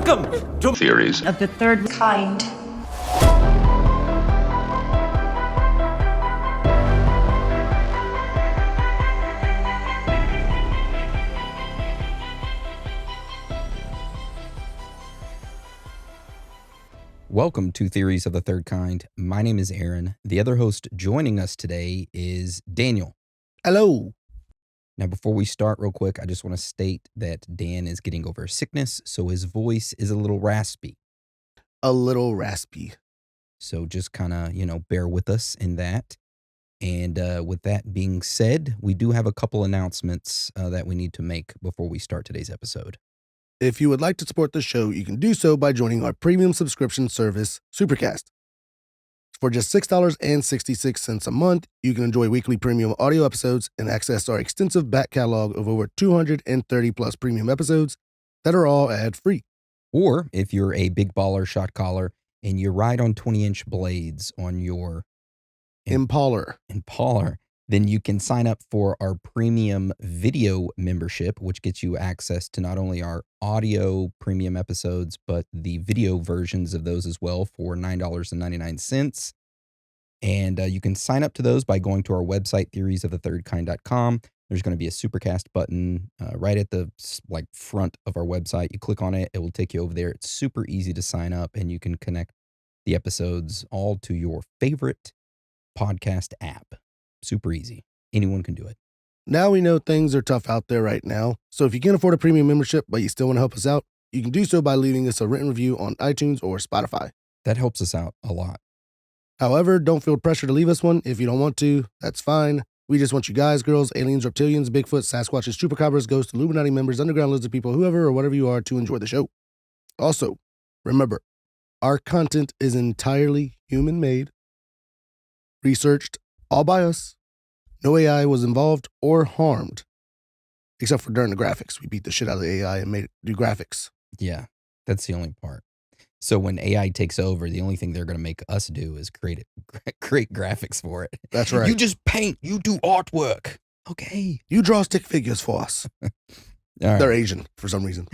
Welcome to Theories of the third kind. Welcome to Theories of the Third Kind. My name is Aaron. The other host joining us today is Daniel. Hello. Now, before we start real quick, I just want to state that Dan is getting over a sickness, so his voice is a little raspy. A little raspy. So just kind of, bear with us in that. And with that being said, we do have a couple announcements that we need to make before we start today's episode. If you would like to support the show, you can do so by joining our premium subscription service, Supercast. For just $6.66 a month, you can enjoy weekly premium audio episodes and access our extensive back catalog of over 230 plus premium episodes that are all ad-free. Or if you're a big baller shot caller and you ride on 20-inch blades on your Impaler, then you can sign up for our premium video membership, which gets you access to not only our audio premium episodes, but the video versions of those as well for $9.99. And you can sign up to those by going to our website, theoriesofthethirdkind.com. There's going to be a Supercast button right at the front of our website. You click on it, it will take you over there. It's super easy to sign up, and you can connect the episodes all to your favorite podcast app. Super easy. Anyone can do it. Now we know things are tough out there right now, so if you can't afford a premium membership but you still want to help us out, you can do so by leaving us a written review on iTunes or Spotify. That helps us out a lot. However, don't feel pressure to leave us one. If you don't want to, that's fine. We just want you guys, girls, aliens, reptilians, Bigfoot, Sasquatches, chupacabras, ghosts, Illuminati members, underground lizard people, whoever or whatever you are, to enjoy the show. Also, remember, our content is entirely human-made, researched, all by us. No AI was involved or harmed, except for during the graphics. We beat the shit out of the AI and made it do graphics. Yeah, that's the only part. So when AI takes over, the only thing they're going to make us do is create graphics for it. That's right. You just paint. You do artwork. Okay. You draw stick figures for us. All right. They're Asian for some reason.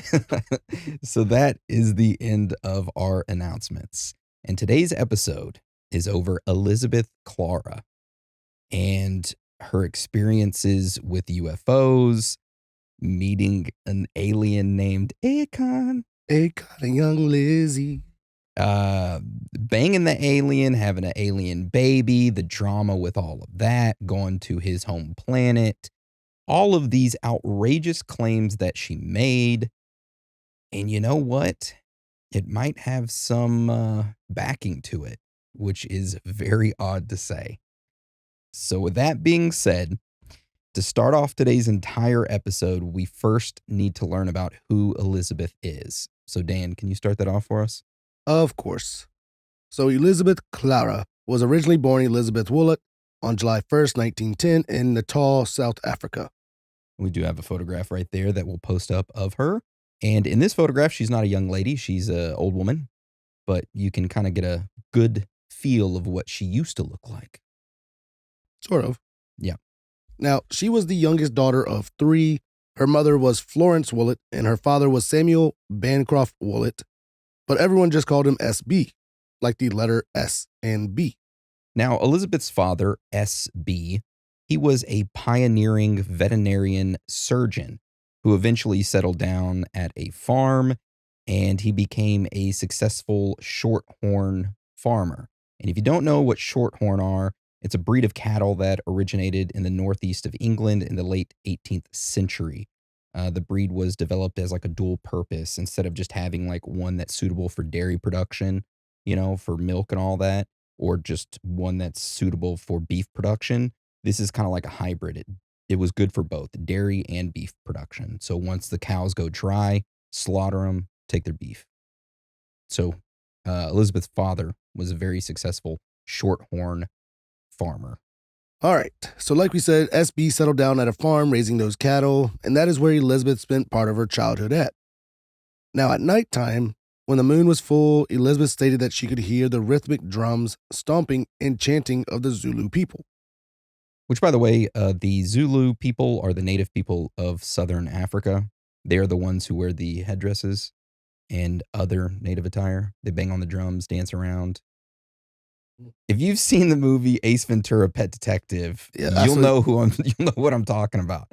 So that is the end of our announcements. And today's episode is over Elizabeth Klarer and her experiences with UFOs, meeting an alien named Akon. Akon and young Lizzie. Banging the alien, having an alien baby, the drama with all of that, going to his home planet, all of these outrageous claims that she made. And you know what? It might have some backing to it, which is very odd to say. So with that being said, to start off today's entire episode, we first need to learn about who Elizabeth is. So Dan, can you start that off for us? Of course. So Elizabeth Klarer was originally born Elizabeth Willett on July 1st, 1910 in Natal, South Africa. We do have a photograph right there that we'll post up of her. And in this photograph, she's not a young lady. She's an old woman. But you can kind of get a good feel of what she used to look like. Sort of. Yeah. Now, she was the youngest daughter of three. Her mother was Florence Willett, and her father was Samuel Bancroft Willett. But everyone just called him SB, like the letter S and B. Now, Elizabeth's father, SB, he was a pioneering veterinarian surgeon who eventually settled down at a farm, and he became a successful shorthorn farmer. And if you don't know what shorthorn are, it's a breed of cattle that originated in the northeast of England in the late 18th century. The breed was developed as like a dual purpose instead of just having like one that's suitable for dairy production, for milk and all that, or just one that's suitable for beef production. This is kind of like a hybrid. It was good for both dairy and beef production. So once the cows go dry, slaughter them, take their beef. So Elizabeth's father was a very successful shorthorn farmer. All right. So like we said, SB settled down at a farm raising those cattle, and that is where Elizabeth spent part of her childhood at. Now at nighttime, when the moon was full, Elizabeth stated that she could hear the rhythmic drums stomping and chanting of the Zulu people. Which, by the way, the Zulu people are the native people of southern Africa. They are the ones who wear the headdresses. and other native attire. They bang on the drums, dance around. If you've seen the movie Ace Ventura: Pet Detective, Yeah, you'll absolutely. know you'll know what I'm talking about.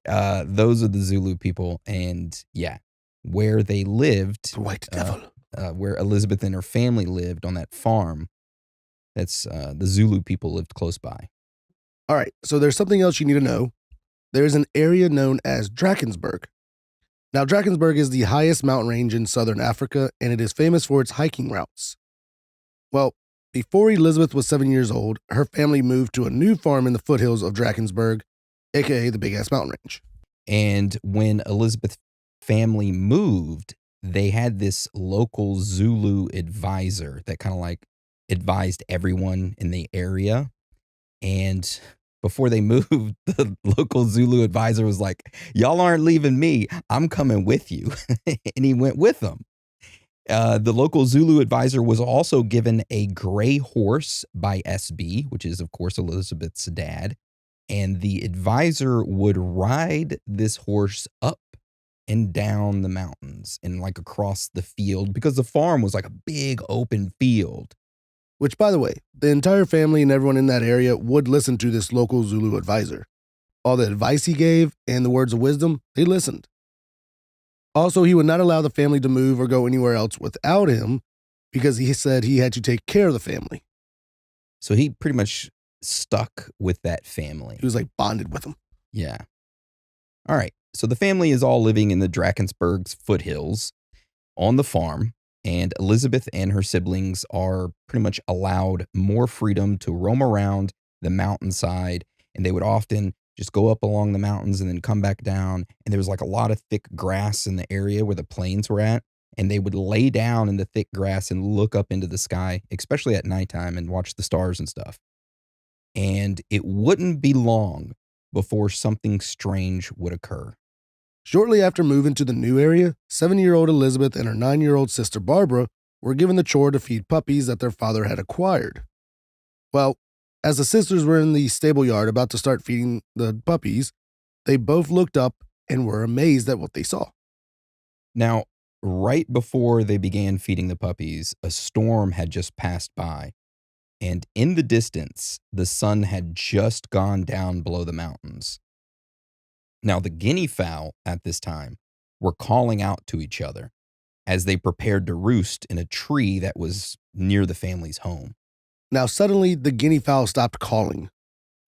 Those are the Zulu people, and yeah, where they lived, The White Devil. where Elizabeth and her family lived on that farm. That's the Zulu people lived close by. All right, so there's something else you need to know. There's an area known as Drakensberg. Now, Drakensberg is the highest mountain range in southern Africa, and it is famous for its hiking routes. Well, before Elizabeth was 7 years old, her family moved to a new farm in the foothills of Drakensberg, aka the Big Ass Mountain Range. And when Elizabeth's family moved, they had this local Zulu advisor that kind of like advised everyone in the area. And before they moved, the local Zulu advisor was like, "Y'all aren't leaving me. I'm coming with you." And he went with them. The local Zulu advisor was also given a gray horse by SB, which is, of course, Elizabeth's dad. And the advisor would ride this horse up and down the mountains and like across the field because the farm was like a big open field. Which, by the way, the entire family and everyone in that area would listen to this local Zulu advisor. All the advice he gave and the words of wisdom, they listened. Also, he would not allow the family to move or go anywhere else without him because he said he had to take care of the family. So he pretty much stuck with that family. He was like bonded with them. Yeah. All right. So the family is all living in the Drakensberg's foothills on the farm, and Elizabeth and her siblings are pretty much allowed more freedom to roam around the mountainside, and they would often just go up along the mountains and then come back down. And there was like a lot of thick grass in the area where the plains were at, and they would lay down in the thick grass and look up into the sky, especially at nighttime, and watch the stars and stuff. And it wouldn't be long before something strange would occur. Shortly after moving to the new area, 7-year-old Elizabeth and her 9-year-old sister Barbara were given the chore to feed puppies that their father had acquired. Well, as the sisters were in the stable yard about to start feeding the puppies, they both looked up and were amazed at what they saw. Now, right before they began feeding the puppies, a storm had just passed by. And in the distance, the sun had just gone down below the mountains. Now, the guinea fowl at this time were calling out to each other as they prepared to roost in a tree that was near the family's home. Now, suddenly, the guinea fowl stopped calling.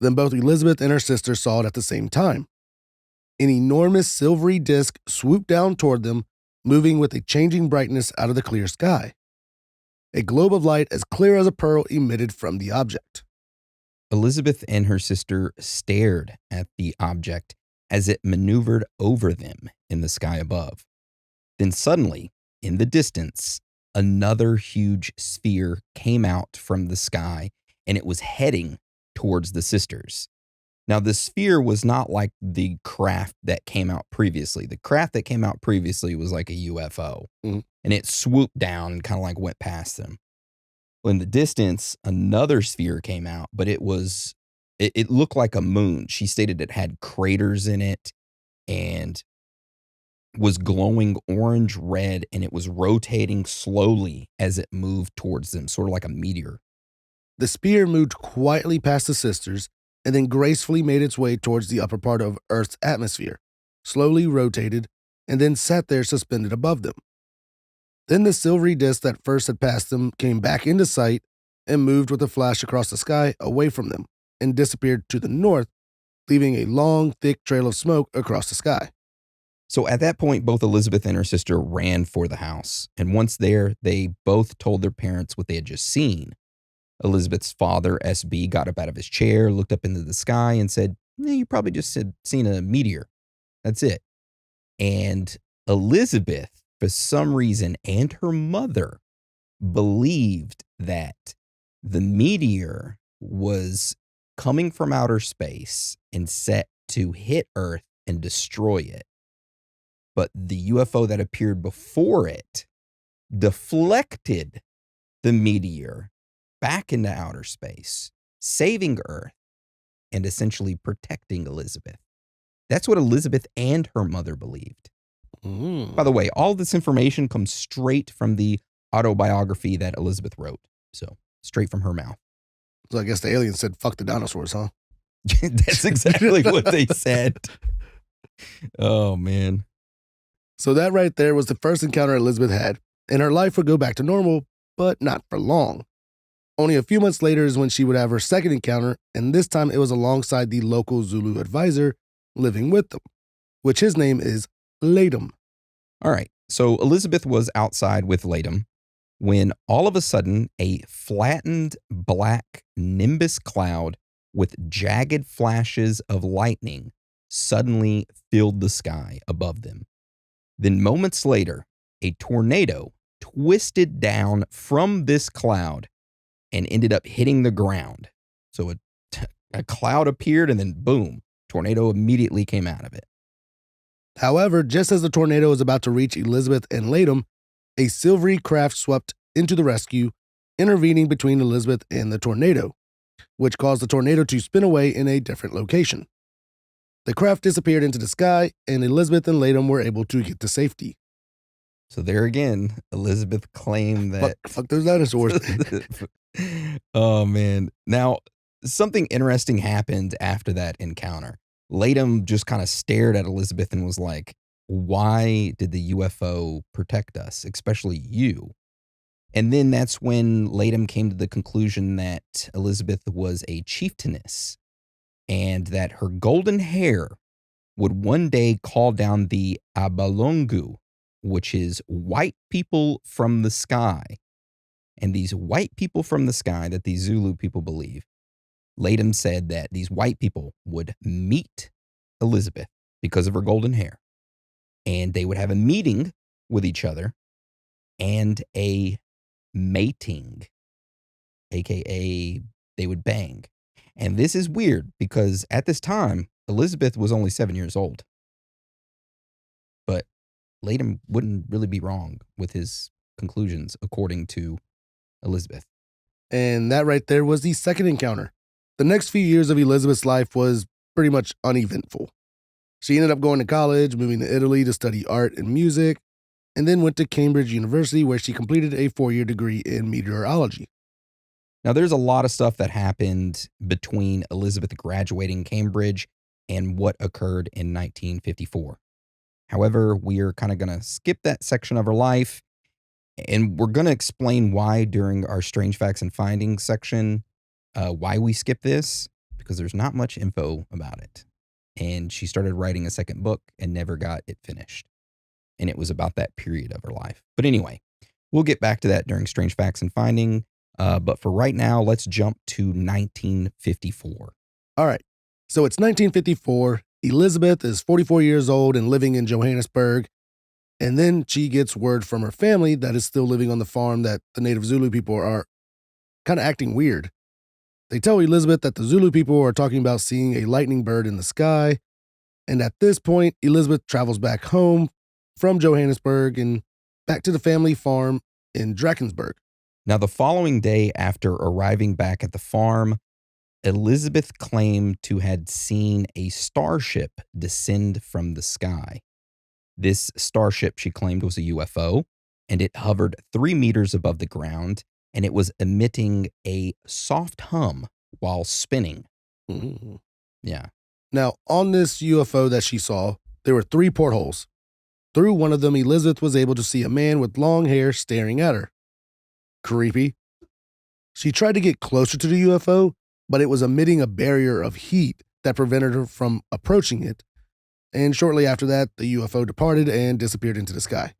Then both Elizabeth and her sister saw it at the same time. An enormous silvery disk swooped down toward them, moving with a changing brightness out of the clear sky. A globe of light as clear as a pearl emitted from the object. Elizabeth and her sister stared at the object as it maneuvered over them in the sky above. Then suddenly, in the distance, another huge sphere came out from the sky, and it was heading towards the sisters. Now, the sphere was not like the craft that came out previously. The craft that came out previously was like a UFO, and it swooped down and kind of like went past them. Well, in the distance, another sphere came out, but it looked like a moon. She stated it had craters in it and was glowing orange red, and it was rotating slowly as it moved towards them, sort of like a meteor. The sphere moved quietly past the sisters and then gracefully made its way towards the upper part of Earth's atmosphere, slowly rotated, and then sat there suspended above them. Then the silvery disk that first had passed them came back into sight and moved with a flash across the sky away from them and disappeared to the north, leaving a long, thick trail of smoke across the sky. So at that point, both Elizabeth and her sister ran for the house. And once there, they both told their parents what they had just seen. Elizabeth's father, SB, got up out of his chair, looked up into the sky, and said, "You probably just seen a meteor. That's it." And Elizabeth, for some reason, and her mother believed that the meteor was coming from outer space and set to hit Earth and destroy it. But the UFO that appeared before it deflected the meteor back into outer space, saving Earth and essentially protecting Elizabeth. That's what Elizabeth and her mother believed. By the way, all this information comes straight from the autobiography that Elizabeth wrote. So straight from her mouth. So I guess the aliens said, fuck the dinosaurs, huh? That's exactly what they said. Oh, man. So that right there was the first encounter Elizabeth had, and her life would go back to normal, but not for long. Only a few months later is when she would have her second encounter, and this time it was alongside the local Zulu advisor living with them, which his name is Meton. All right. So Elizabeth was outside with Meton when all of a sudden a flattened black nimbus cloud with jagged flashes of lightning suddenly filled the sky above them. Then moments later, a tornado twisted down from this cloud and ended up hitting the ground. So a cloud appeared and then boom, tornado immediately came out of it. However, just as the tornado was about to reach Elizabeth and Meton, a silvery craft swept into the rescue, intervening between Elizabeth and the tornado, which caused the tornado to spin away in a different location. The craft disappeared into the sky, and Elizabeth and Meton were able to get to safety. So there again, Elizabeth claimed that... Fuck those dinosaurs. Oh, man. Now, something interesting happened after that encounter. Meton just kind of stared at Elizabeth and was like, why did the UFO protect us, especially you? And then that's when Meton came to the conclusion that Elizabeth was a chieftainess and that her golden hair would one day call down the Abalongu, which is white people from the sky. And these white people from the sky that these Zulu people believe, Meton said that these white people would meet Elizabeth because of her golden hair. And they would have a meeting with each other and a mating, aka they would bang. And this is weird because at this time, Elizabeth was only 7 years old. But Meton wouldn't really be wrong with his conclusions, according to Elizabeth. And that right there was the second encounter. The next few years of Elizabeth's life was pretty much uneventful. She ended up going to college, moving to Italy to study art and music, and then went to Cambridge University where she completed a 4-year degree in meteorology. Now, there's a lot of stuff that happened between Elizabeth graduating Cambridge and what occurred in 1954. However, we are kind of going to skip that section of her life, and we're going to explain why during our Strange Facts and Findings section, why we skip this, because there's not much info about it. And she started writing a second book and never got it finished. And it was about that period of her life. But anyway, we'll get back to that during Strange Facts and Finding. But for right now, let's jump to 1954. All right. So it's 1954. Elizabeth is 44 years old and living in Johannesburg. And then she gets word from her family that is still living on the farm that the native Zulu people are kind of acting weird. They tell Elizabeth that the Zulu people are talking about seeing a lightning bird in the sky. And at this point, Elizabeth travels back home from Johannesburg and back to the family farm in Drakensberg. Now, the following day after arriving back at the farm, Elizabeth claimed to had seen a starship descend from the sky. This starship, she claimed, was a UFO, and it hovered 3 meters above the ground, and it was emitting a soft hum while spinning. Mm-hmm. Yeah. Now, on this UFO that she saw, there were 3 portholes. Through one of them, Elizabeth was able to see a man with long hair staring at her. Creepy. She tried to get closer to the UFO, but it was emitting a barrier of heat that prevented her from approaching it. And shortly after that, the UFO departed and disappeared into the sky.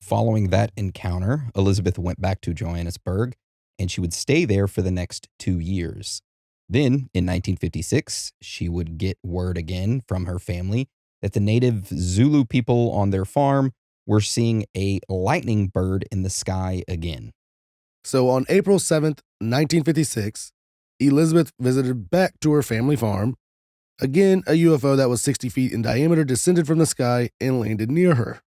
Following that encounter, Elizabeth went back to Johannesburg, and she would stay there for the next 2 years. Then, in 1956, she would get word again from her family that the native Zulu people on their farm were seeing a lightning bird in the sky again. So on April 7th, 1956, Elizabeth visited back to her family farm. Again, a UFO that was 60 feet in diameter descended from the sky and landed near her.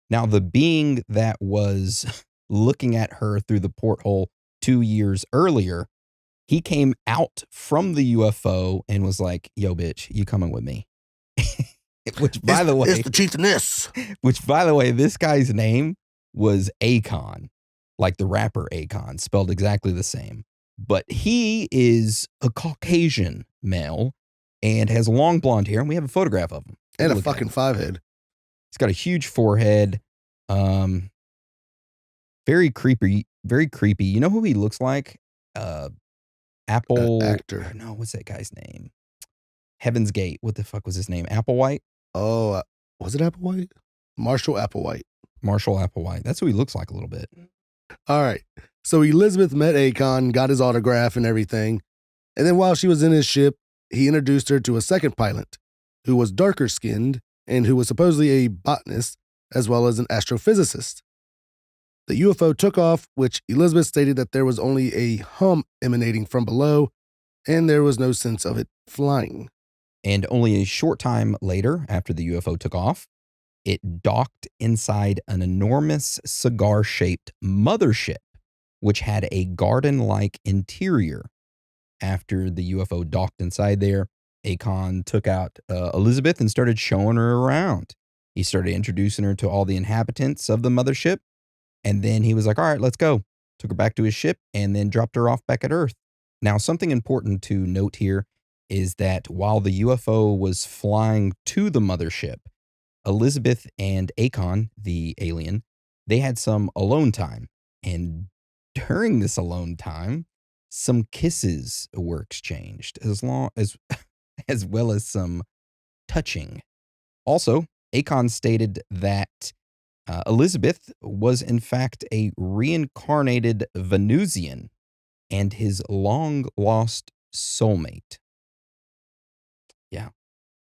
Now, the being that was looking at her through the porthole 2 years earlier, he came out from the UFO and was like, yo, bitch, you coming with me? Which, by the way, it's the chieftainess. This guy's name was Akon, like the rapper Akon, spelled exactly the same. But he is a Caucasian male and has long blonde hair, and we have a photograph of him. And a fucking 5-head. He's got a huge forehead. Very creepy. Very creepy. You know who he looks like? Apple actor. No, what's that guy's name? Heaven's Gate. What the fuck was his name? Applewhite? Oh, was it Applewhite? Marshall Applewhite. Marshall Applewhite. That's who he looks like a little bit. All right. So Elizabeth met Akon, got his autograph and everything. And then while she was in his ship, he introduced her to a second pilot who was darker skinned and who was supposedly a botanist as well as an astrophysicist. The UFO took off, which Elizabeth stated that there was only a hum emanating from below and there was no sense of it flying. And only a short time later, after the UFO took off, it docked inside an enormous cigar-shaped mothership, which had a garden-like interior. After the UFO docked inside there, Akon took out Elizabeth and started showing her around. He started introducing her to all the inhabitants of the mothership, and then he was like, all right, let's go. Took her back to his ship and then dropped her off back at Earth. Now, something important to note here is that while the UFO was flying to the mothership, Elizabeth and Akon, the alien, they had some alone time. And during this alone time, some kisses were exchanged, as well as some touching. Also, Akon stated that Elizabeth was in fact a reincarnated Venusian and his long-lost soulmate. Yeah,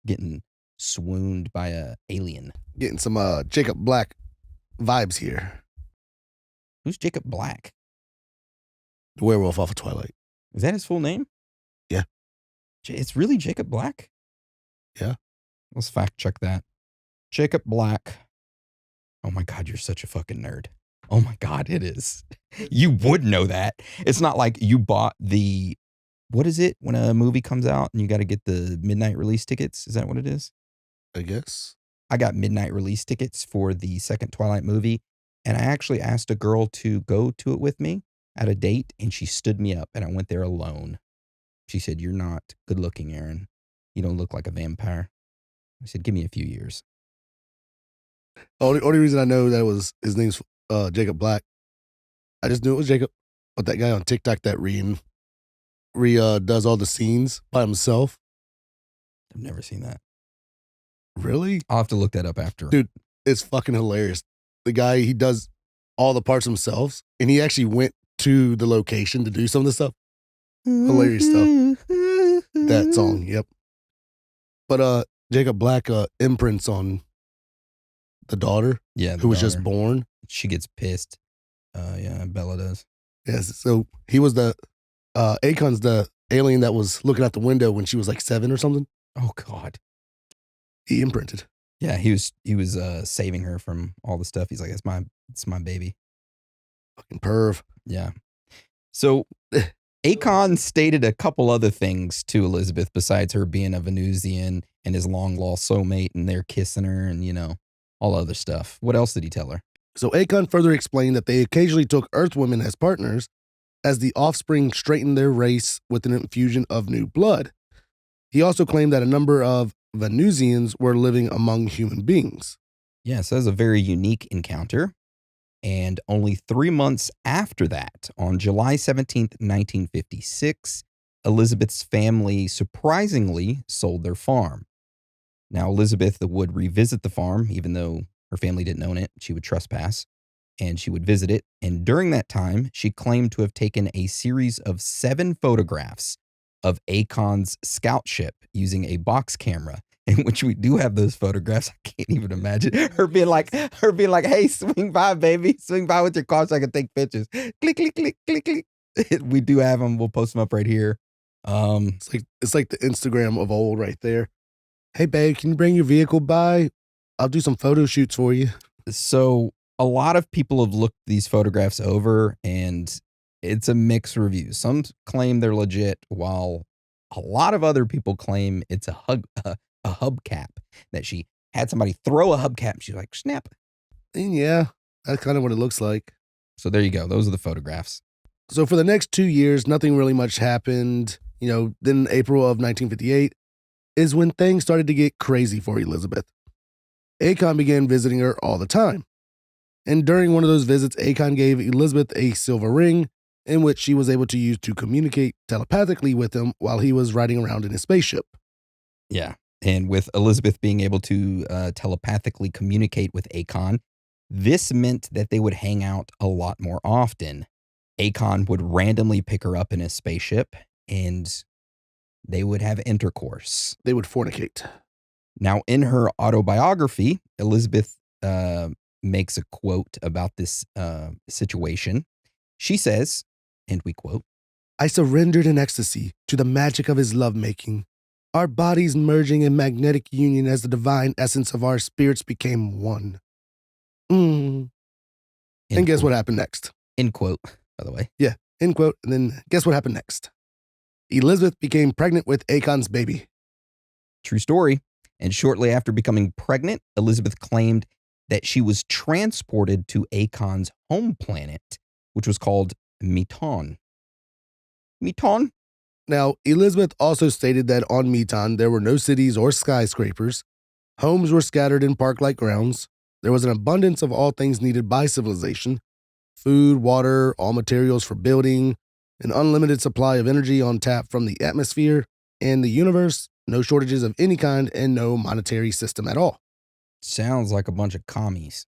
getting swooned by a alien. Getting some Jacob Black vibes here. Who's Jacob Black? The werewolf off of Twilight. Is that his full name? Yeah. It's really Jacob Black? Yeah. Let's fact check that. Jacob Black. Oh my God, you're such a fucking nerd. Oh my God, it is. You would know that. It's not like you bought the, what is it when a movie comes out and you got to get the midnight release tickets? Is that what it is? I guess. I got midnight release tickets for the second Twilight movie, and I actually asked a girl to go to it with me at a date, and she stood me up, and I went there alone. She said, "You're not good looking, Aaron. You don't look like a vampire." I said, "Give me a few years." Only reason I know that was his name's Jacob Black. I just knew it was Jacob, but that guy on TikTok that does all the scenes by himself. I've never seen that. Really? I'll have to look that up after. Dude, it's fucking hilarious. The guy, he does all the parts himself, and he actually went to the location to do some of the stuff. Hilarious stuff. That song, yep. But Jacob Black imprints on the daughter, who was just born. She gets pissed. Yeah, Bella does. Yes, so he was Akon's the alien that was looking out the window when she was like 7 or something. Oh God. He imprinted. Yeah, he was saving her from all the stuff. He's like, it's my baby. Fucking perv. Yeah. So Akon stated a couple other things to Elizabeth besides her being a Venusian and his long lost soulmate, and they're kissing her and all other stuff. What else did he tell her? So Akon further explained that they occasionally took Earth women as partners, as the offspring straightened their race with an infusion of new blood. He also claimed that a number of Venusians were living among human beings. Yeah, so that was a very unique encounter. And only 3 months after that, on July 17th, 1956, Elizabeth's family surprisingly sold their farm. Now, Elizabeth would revisit the farm, even though her family didn't own it. She would trespass, and she would visit it. And during that time, she claimed to have taken a series of 7 photographs of Akon's scout ship using a box camera, in which we do have those photographs. I can't even imagine her being like, "Hey, swing by, baby, swing by with your car so I can take pictures." Click, click, click, click, click. We do have them. We'll post them up right here. It's like the Instagram of old, right there. "Hey, babe, can you bring your vehicle by? I'll do some photo shoots for you." So a lot of people have looked these photographs over, and it's a mixed review. Some claim they're legit, while a lot of other people claim it's a a hubcap that she had somebody throw a hubcap. She's like, snap. And yeah, that's kind of what it looks like. So there you go. Those are the photographs. So for the next 2 years, nothing really much happened. Then April of 1958 is when things started to get crazy for Elizabeth. Akon began visiting her all the time. And during one of those visits, Akon gave Elizabeth a silver ring in which she was able to use to communicate telepathically with him while he was riding around in his spaceship. Yeah. And with Elizabeth being able to telepathically communicate with Akon, this meant that they would hang out a lot more often. Akon would randomly pick her up in his spaceship and they would have intercourse. They would fornicate. Now, in her autobiography, Elizabeth makes a quote about this situation. She says, and we quote, "I surrendered in ecstasy to the magic of his lovemaking, our bodies merging in magnetic union as the divine essence of our spirits became one." And guess what happened next? End quote, by the way. Yeah, end quote. And then guess what happened next? Elizabeth became pregnant with Akon's baby. True story. And shortly after becoming pregnant, Elizabeth claimed that she was transported to Akon's home planet, which was called Meton. Meton? Now, Elizabeth also stated that on Meton there were no cities or skyscrapers. Homes were scattered in park-like grounds. There was an abundance of all things needed by civilization: food, water, all materials for building, an unlimited supply of energy on tap from the atmosphere and the universe, no shortages of any kind, and no monetary system at all. Sounds like a bunch of commies.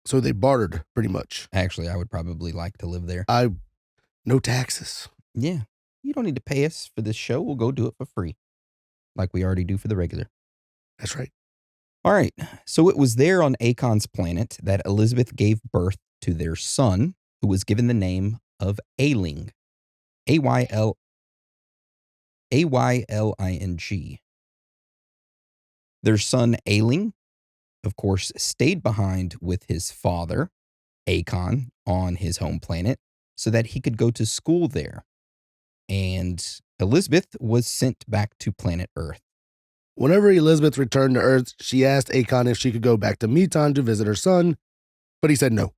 So they bartered, pretty much. Actually, I would probably like to live there. No taxes. Yeah. You don't need to pay us for this show. We'll go do it for free, like we already do for the regular. That's right. All right. So it was there on Akon's planet that Elizabeth gave birth to their son, who was given the name of Ayling. Ayling. Their son, Ayling, of course, stayed behind with his father, Akon, on his home planet so that he could go to school there. And Elizabeth was sent back to planet Earth. Whenever Elizabeth returned to Earth, she asked Akon if she could go back to Meton to visit her son, but he said no.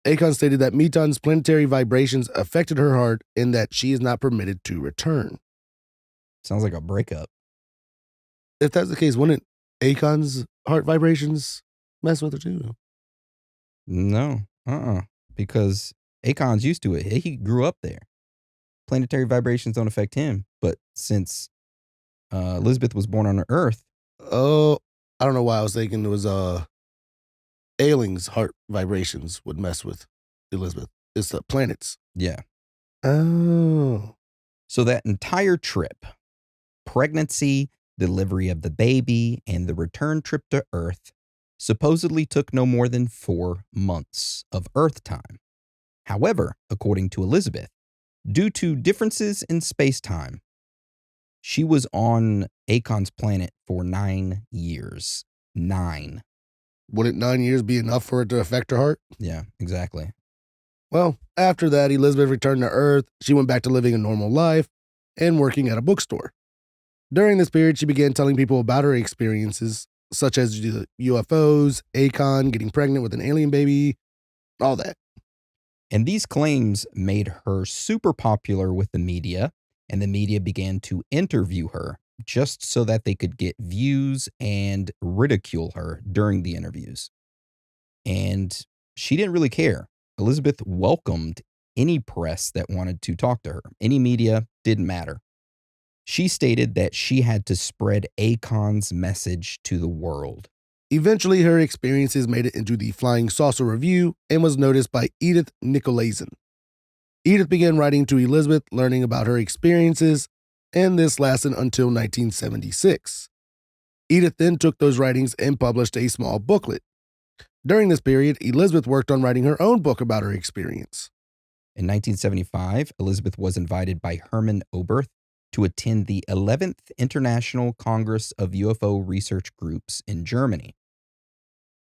Akon stated that Meton's planetary vibrations affected her heart and that she is not permitted to return. Sounds like a breakup. If that's the case, wouldn't Akon's heart vibrations mess with her too? No, because Akon's used to it. He grew up there. Planetary vibrations don't affect him, but since Elizabeth was born on Earth. Oh, I don't know why I was thinking it was Ayling's heart vibrations would mess with Elizabeth. It's the planets. Yeah. Oh. So that entire trip, pregnancy, delivery of the baby, and the return trip to Earth, supposedly took no more than 4 months of Earth time. However, according to Elizabeth, due to differences in space-time, she was on Akon's planet for 9 years. 9. Wouldn't 9 years be enough for it to affect her heart? Yeah, exactly. Well, after that, Elizabeth returned to Earth. She went back to living a normal life and working at a bookstore. During this period, she began telling people about her experiences, such as the UFOs, Akon, getting pregnant with an alien baby, all that. And these claims made her super popular with the media, and the media began to interview her just so that they could get views and ridicule her during the interviews. And she didn't really care. Elizabeth welcomed any press that wanted to talk to her. Any media, didn't matter. She stated that she had to spread Akon's message to the world. Eventually, her experiences made it into the Flying Saucer Review and was noticed by Edith Nicolaisen. Edith began writing to Elizabeth, learning about her experiences, and this lasted until 1976. Edith then took those writings and published a small booklet. During this period, Elizabeth worked on writing her own book about her experience. In 1975, Elizabeth was invited by Hermann Oberth to attend the 11th International Congress of UFO Research Groups in Germany.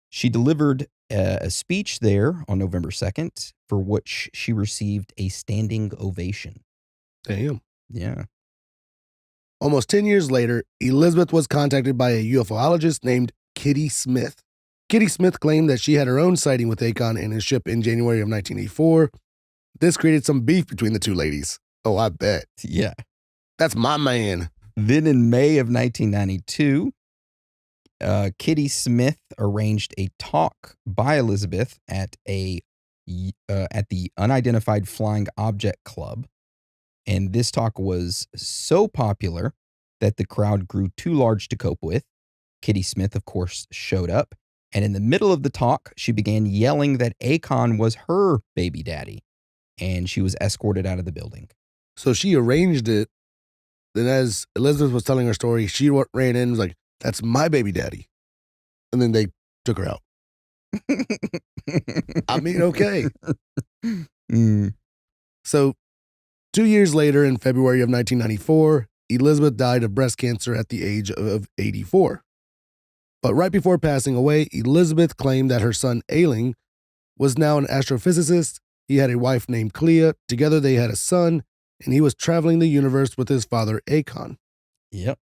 She delivered a speech there on November 2nd, for which she received a standing ovation. Damn. Yeah. Almost 10 years later, Elizabeth was contacted by a UFOologist named Kitty Smith. Kitty Smith claimed that she had her own sighting with Akon and his ship in January of 1984. This created some beef between the two ladies. Oh, I bet. Yeah. That's my man. Then in May of 1992, Kitty Smith arranged a talk by Elizabeth at the Unidentified Flying Object Club. And this talk was so popular that the crowd grew too large to cope with. Kitty Smith, of course, showed up. And in the middle of the talk, she began yelling that Akon was her baby daddy. And she was escorted out of the building. So she arranged it. Then as Elizabeth was telling her story, she ran in and was like, "That's my baby daddy." And then they took her out. I mean, okay. So 2 years later, in February of 1994, Elizabeth died of breast cancer at the age of 84. But right before passing away, Elizabeth claimed that her son, Ailing, was now an astrophysicist. He had a wife named Clea. Together they had a son, and he was traveling the universe with his father, Akon. Yep.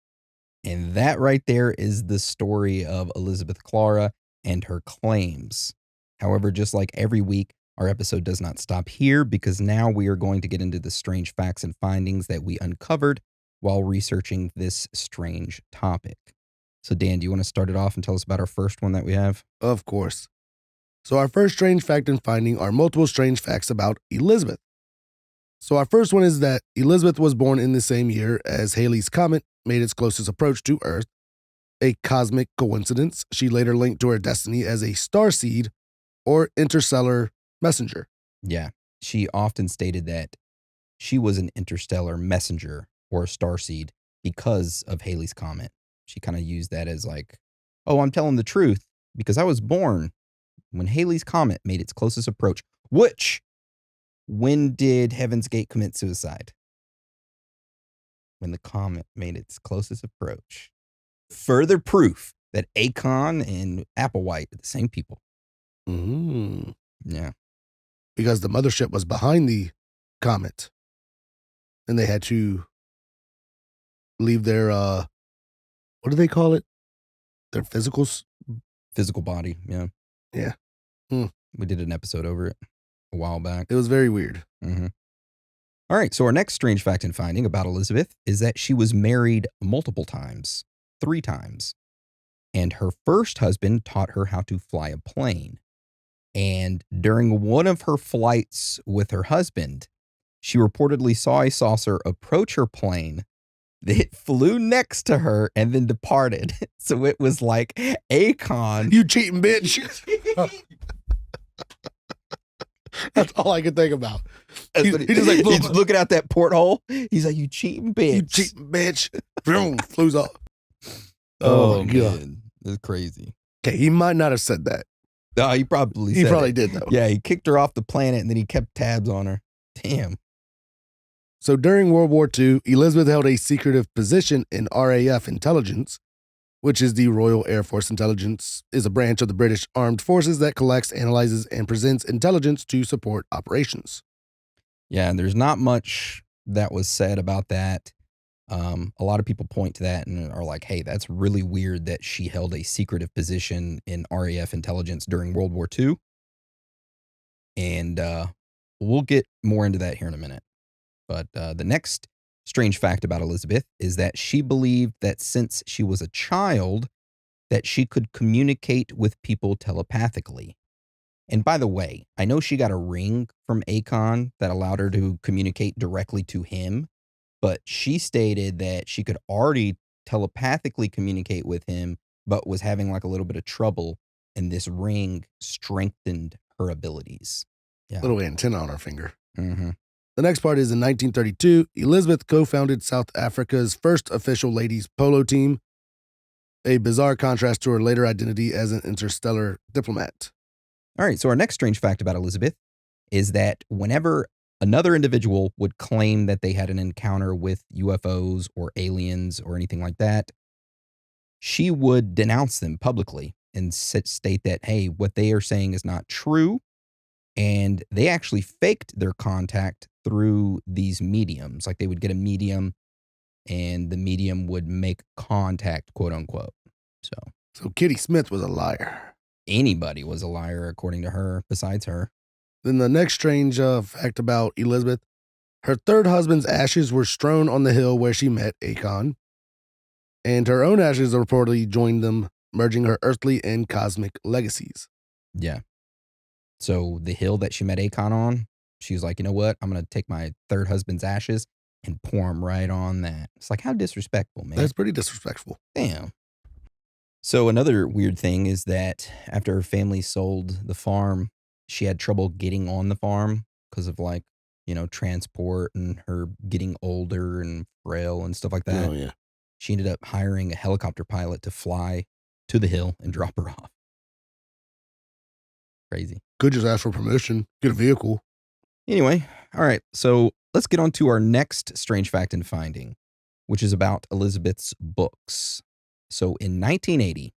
And that right there is the story of Elizabeth Klarer and her claims. However, just like every week, our episode does not stop here because now we are going to get into the strange facts and findings that we uncovered while researching this strange topic. So, Dan, do you want to start it off and tell us about our first one that we have? Of course. So our first strange fact and finding are multiple strange facts about Elizabeth. So our first one is that Elizabeth was born in the same year as Halley's Comet made its closest approach to Earth. A cosmic coincidence she later linked to her destiny as a starseed or interstellar messenger. Yeah, she often stated that she was an interstellar messenger or a starseed because of Halley's Comet. She kind of used that as like, oh, I'm telling the truth because I was born when Halley's Comet made its closest approach. When did Heaven's Gate commit suicide? When the comet made its closest approach. Further proof that Akon and Applewhite are the same people. Yeah. Because the mothership was behind the comet. And they had to leave their, what do they call it? Their physical body, yeah. Yeah. We did an episode over it a while back. It was very weird. Mm-hmm. All right, so our next strange fact and finding about Elizabeth is that she was married multiple times, 3 times. And her first husband taught her how to fly a plane. And during one of her flights with her husband, she reportedly saw a saucer approach her plane. It flew next to her and then departed. So it was like, Akon. You cheating bitch. That's all I could think about. He's looking out that porthole. He's like, you cheating bitch. You cheating bitch. Boom, flew off. Oh, God. It's crazy. Okay, he might not have said that. No, he probably did, though. Yeah, he kicked her off the planet and then he kept tabs on her. Damn. So during World War II, Elizabeth held a secretive position in RAF Intelligence, which is the Royal Air Force Intelligence, is a branch of the British Armed Forces that collects, analyzes, and presents intelligence to support operations. Yeah, and there's not much that was said about that. A lot of people point to that and are like, hey, that's really weird that she held a secretive position in RAF Intelligence during World War II. And we'll get more into that here in a minute. But the next strange fact about Elizabeth is that she believed that since she was a child, that she could communicate with people telepathically. And by the way, I know she got a ring from Akon that allowed her to communicate directly to him, but she stated that she could already telepathically communicate with him, but was having like a little bit of trouble, and this ring strengthened her abilities. Yeah. Little antenna on her finger. Mm-hmm. The next part is in 1932, Elizabeth co-founded South Africa's first official ladies polo team, a bizarre contrast to her later identity as an interstellar diplomat. All right, so our next strange fact about Elizabeth is that whenever another individual would claim that they had an encounter with UFOs or aliens or anything like that, she would denounce them publicly and state that, hey, what they are saying is not true. And they actually faked their contact through these mediums. Like they would get a medium and the medium would make contact, quote unquote. So Kitty Smith was a liar. Anybody was a liar, according to her, besides her. Then the next strange fact about Elizabeth, her third husband's ashes were strewn on the hill where she met Akon, and her own ashes reportedly joined them, merging her earthly and cosmic legacies. Yeah. So the hill that she met Akon on, she was like, you know what? I'm going to take my third husband's ashes and pour them right on that. It's like, how disrespectful, man. That's pretty disrespectful. Damn. So another weird thing is that after her family sold the farm, she had trouble getting on the farm because of like, transport and her getting older and frail and stuff like that. Oh, yeah. She ended up hiring a helicopter pilot to fly to the hill and drop her off. Crazy. Could just ask for permission, get a vehicle. Anyway, all right. So let's get on to our next strange fact and finding, which is about Elizabeth's books. So in 1980,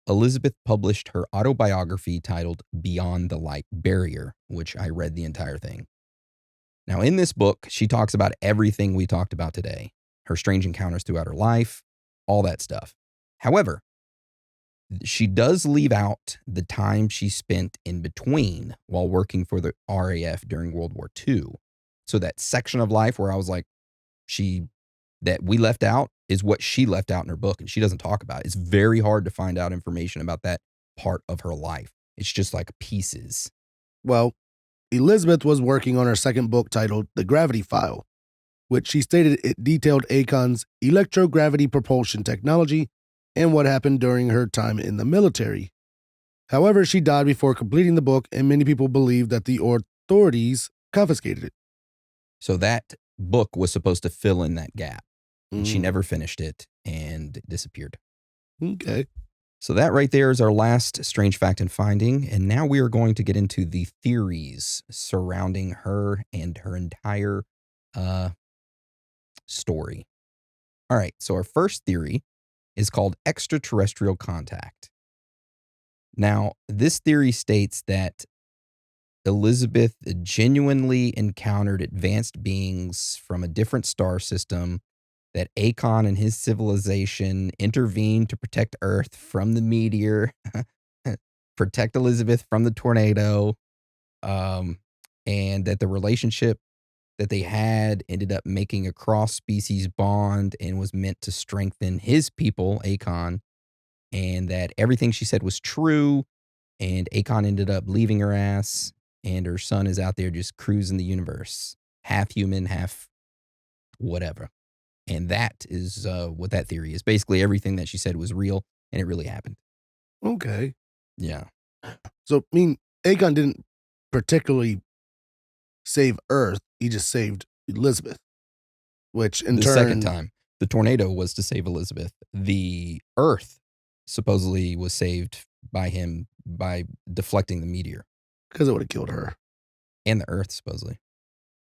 Elizabeth published her autobiography titled Beyond the Light Barrier, which I read the entire thing. Now, in this book, she talks about everything we talked about today, her strange encounters throughout her life, all that stuff. However, she does leave out the time she spent in between while working for the RAF during World War II. So that section of life where I was like, that we left out is what she left out in her book, and she doesn't talk about it. It's very hard to find out information about that part of her life. It's just like pieces. Well, Elizabeth was working on her second book titled The Gravity File, which she stated it detailed Akon's electrogravity propulsion technology and what happened during her time in the military. However, she died before completing the book, and many people believe that the authorities confiscated it. So that book was supposed to fill in that gap, and she never finished it and disappeared. Okay. So that right there is our last strange fact and finding, and now we are going to get into the theories surrounding her and her entire story. All right, so our first theory is called extraterrestrial contact. Now, this theory states that Elizabeth genuinely encountered advanced beings from a different star system, that Akon and his civilization intervened to protect Earth from the meteor, protect Elizabeth from the tornado, and that the relationship that they had ended up making a cross-species bond and was meant to strengthen his people, Akon, and that everything she said was true, and Akon ended up leaving her ass, and her son is out there just cruising the universe, half human, half whatever. And that is what that theory is. Basically, everything that she said was real, and it really happened. Okay. Yeah. So, I mean, Akon didn't particularly save Earth. He just saved Elizabeth, which in turn... The second time, the tornado was to save Elizabeth. The Earth supposedly was saved by him by deflecting the meteor. Because it would have killed her. And the Earth, supposedly.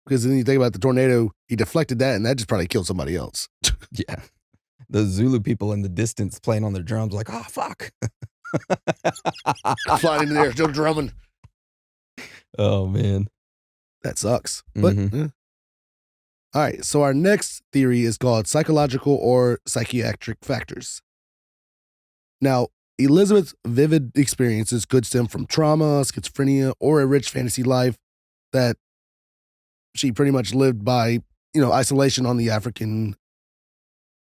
Because then you think about the tornado, he deflected that, and that just probably killed somebody else. Yeah. The Zulu people in the distance playing on their drums like, oh, fuck. Flying into the air, still drumming. Oh, man. That sucks. But, yeah. All right, so our next theory is called psychological or psychiatric factors. Now, Elizabeth's vivid experiences could stem from trauma, schizophrenia, or a rich fantasy life that she pretty much lived by, isolation on the African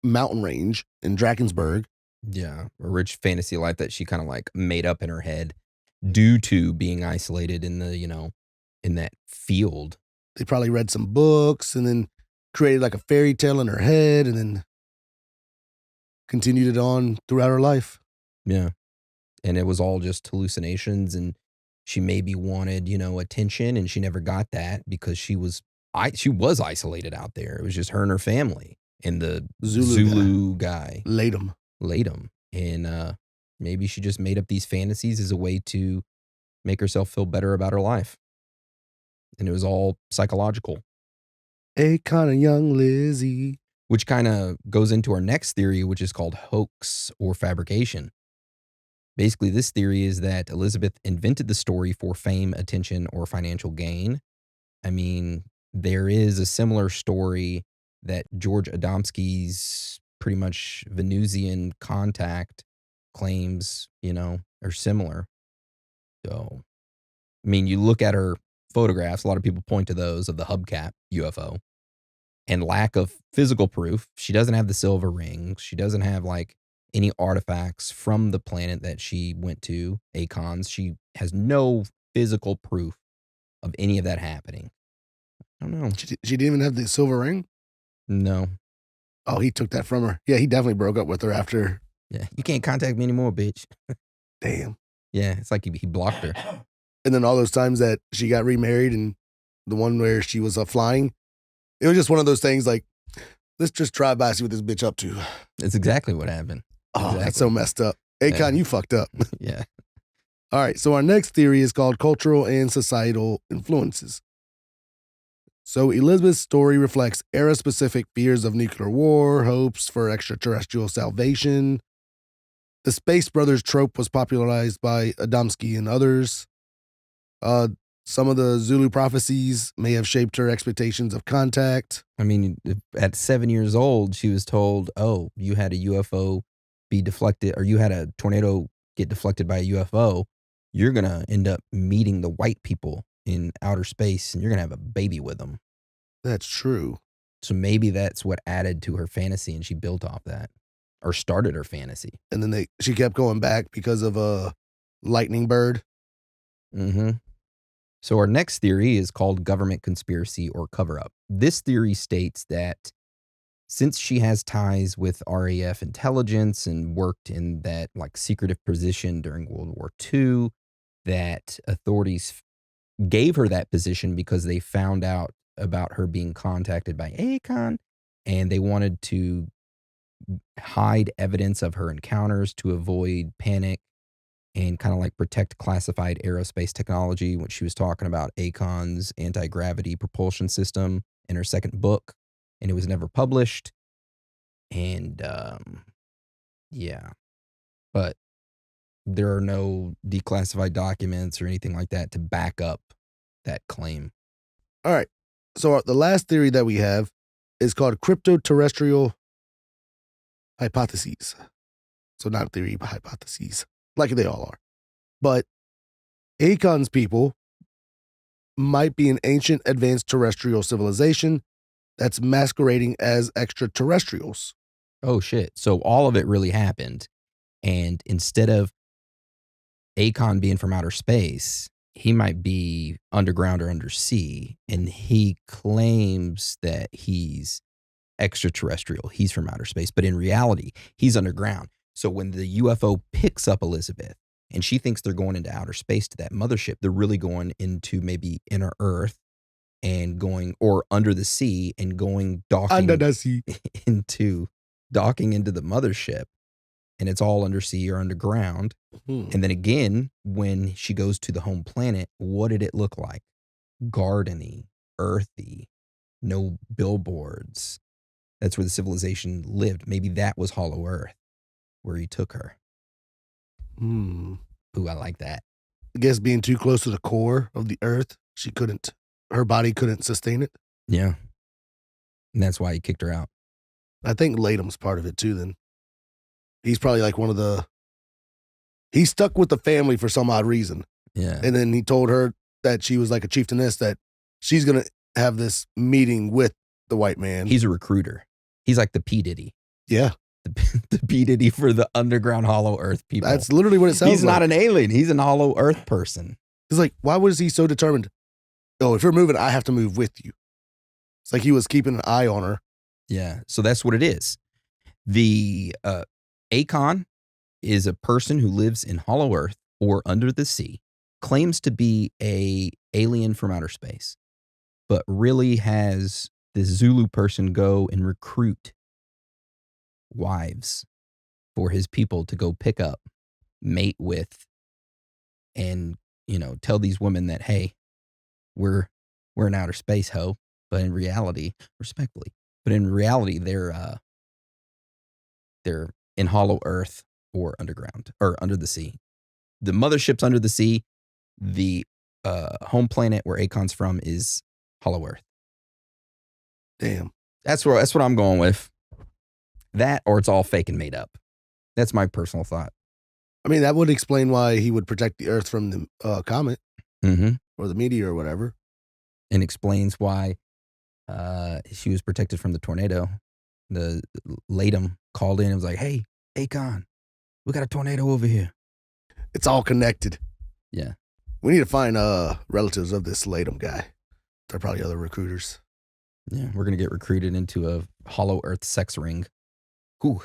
mountain range in Drakensberg. Yeah, a rich fantasy life that she kind of like made up in her head due to being isolated in the, in that field. They probably read some books and then created like a fairy tale in her head and then continued it on throughout her life. Yeah. And it was all just hallucinations, and she maybe wanted, attention, and she never got that because she was isolated out there. It was just her and her family and the Zulu guy. Latham. And maybe she just made up these fantasies as a way to make herself feel better about her life. And it was all psychological. Akon and young Lizzie. Which kind of goes into our next theory, which is called hoax or fabrication. Basically, this theory is that Elizabeth invented the story for fame, attention, or financial gain. I mean, there is a similar story that George Adamski's pretty much Venusian contact claims, are similar. So, I mean, you look at her photographs, a lot of people point to those of the hubcap UFO and lack of physical proof. She doesn't have the silver ring. She doesn't have like any artifacts from the planet that she went to, Akon's. She has no physical proof of any of that happening. I don't know. She didn't even have the silver ring? No. Oh, he took that from her. Yeah, he definitely broke up with her after. Yeah, you can't contact me anymore, bitch. Damn. Yeah, it's like he blocked her. And then all those times that she got remarried and the one where she was flying, it was just one of those things like, let's just drive by, see what this bitch up to. That's exactly what happened. Oh, Exactly. That's so messed up. Akon, Yeah. you fucked up. Yeah. All right, so our next theory is called cultural and societal influences. So Elizabeth's story reflects era-specific fears of nuclear war, hopes for extraterrestrial salvation. The Space Brothers trope was popularized by Adamski and others. Some of the Zulu prophecies may have shaped her expectations of contact. I mean, at 7 years old, she was told, oh, you had a UFO be deflected, or you had a tornado get deflected by a UFO. You're going to end up meeting the white people in outer space and you're going to have a baby with them. That's true. So maybe that's what added to her fantasy and she built off that or started her fantasy. And then she kept going back because of a lightning bird. Mm-hmm. So our next theory is called government conspiracy or cover-up. This theory states that since she has ties with RAF Intelligence and worked in that like secretive position during World War II, that authorities gave her that position because they found out about her being contacted by Akon and they wanted to hide evidence of her encounters to avoid panic and kind of like protect classified aerospace technology, which she was talking about Akon's anti-gravity propulsion system in her second book, and it was never published. And yeah, but there are no declassified documents or anything like that to back up that claim. All right. So the last theory that we have is called crypto-terrestrial hypotheses. So not theory, but hypotheses, like they all are. But Akon's people might be an ancient advanced terrestrial civilization that's masquerading as extraterrestrials. Oh, shit. So all of it really happened. And instead of Akon being from outer space, he might be underground or undersea. And he claims that he's extraterrestrial. He's from outer space. But in reality, he's underground. So when the UFO picks up Elizabeth and she thinks they're going into outer space to that mothership, they're really going into maybe inner Earth and going, or under the sea and going docking Under the sea. docking into the mothership. And it's all undersea or underground. And then again, when she goes to the home planet, what did it look like? Gardeny, earthy, no billboards. That's where the civilization lived. Maybe that was Hollow Earth, where he took her. Ooh, I like that. I guess being too close to the core of the earth, her body couldn't sustain it. Yeah. And that's why he kicked her out. I think Latham's part of it too, then. He's probably like he stuck with the family for some odd reason. Yeah. And then he told her that she was like a chieftainess, that she's going to have this meeting with the white man. He's a recruiter. He's like the P. Diddy. Yeah. The P. Diddy for the underground Hollow Earth people. That's literally what it sounds like. He's not an alien. He's an Hollow Earth person. It's like, why was he so determined? Oh, if you're moving, I have to move with you. It's like he was keeping an eye on her. Yeah. So that's what it is. The Akon is a person who lives in Hollow Earth or under the sea, claims to be a alien from outer space, but really has this Zulu person go and recruit wives for his people to go pick up, mate with, and, tell these women that, hey, we're in outer space, ho. But in reality, respectfully, they're in Hollow Earth or underground or under the sea. The mothership's under the sea. The home planet where Akon's from is Hollow Earth. Damn. That's what I'm going with. That, or it's all fake and made up. That's my personal thought. I mean, that would explain why he would protect the Earth from the comet or the meteor or whatever. And explains why she was protected from the tornado. The Latham called in and was like, "Hey, Akon, we got a tornado over here." It's all connected. Yeah. We need to find relatives of this Latham guy. They're probably other recruiters. Yeah, we're going to get recruited into a hollow earth sex ring. Whew.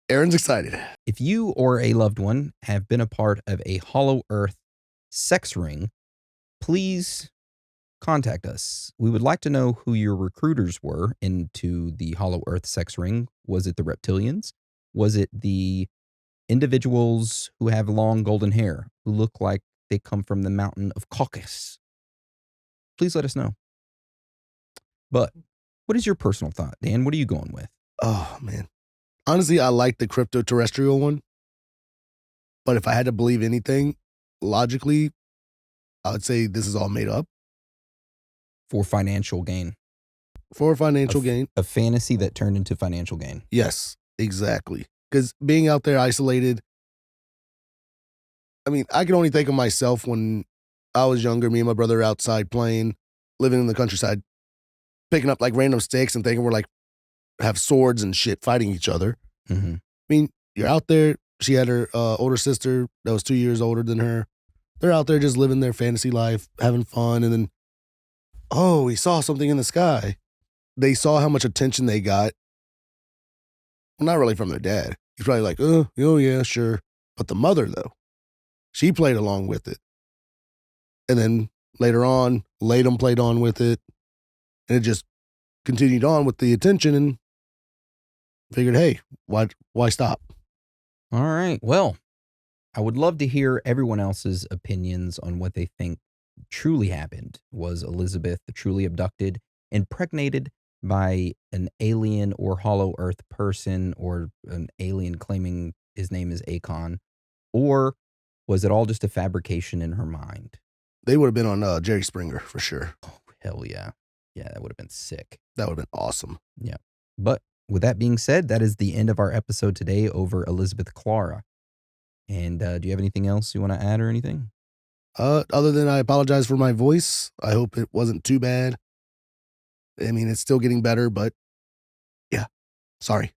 Aaron's excited. If you or a loved one have been a part of a hollow earth sex ring, please contact us. We would like to know who your recruiters were into the hollow earth sex ring. Was it the reptilians? Was it the individuals who have long golden hair, who look like they come from the mountain of Caucasus? Please let us know. But what is your personal thought, Dan? What are you going with? Oh, man. Honestly, I like the crypto-terrestrial one. But if I had to believe anything, logically, I would say this is all made up. For financial gain. For financial gain. A fantasy that turned into financial gain. Yes, exactly. Because being out there isolated, I mean, I can only think of myself when I was younger, me and my brother outside playing, living in the countryside, picking up like random sticks and thinking we're like, have swords and shit fighting each other. Mm-hmm. I mean, you're out there. She had her older sister that was 2 years older than her. They're out there just living their fantasy life, having fun. And then, oh, we saw something in the sky. They saw how much attention they got. Well, not really from their dad. He's probably like, oh yeah, sure. But the mother, though, she played along with it. And then later on, Latham played on with it. And it just continued on with the attention and figured, hey, why stop? All right. Well, I would love to hear everyone else's opinions on what they think truly happened. Was Elizabeth truly abducted, impregnated by an alien or hollow earth person, or an alien claiming his name is Akon? Or was it all just a fabrication in her mind? They would have been on Jerry Springer for sure. Oh, hell yeah. Yeah, that would have been sick. That would have been awesome. Yeah. But with that being said, that is the end of our episode today over Elizabeth Klarer. And do you have anything else you want to add or anything? Other than I apologize for my voice. I hope it wasn't too bad. I mean, it's still getting better, but yeah, sorry.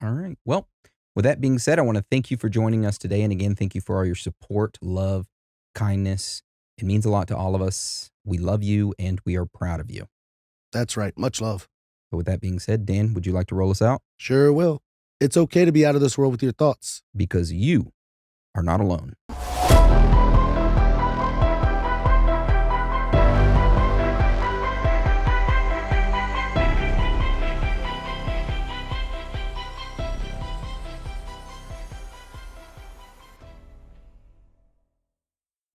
All right. Well, with that being said, I want to thank you for joining us today. And again, thank you for all your support, love, kindness. It means a lot to all of us. We love you and we are proud of you. That's right. Much love. But with that being said, Dan, would you like to roll us out? Sure will. It's okay to be out of this world with your thoughts. Because you are not alone.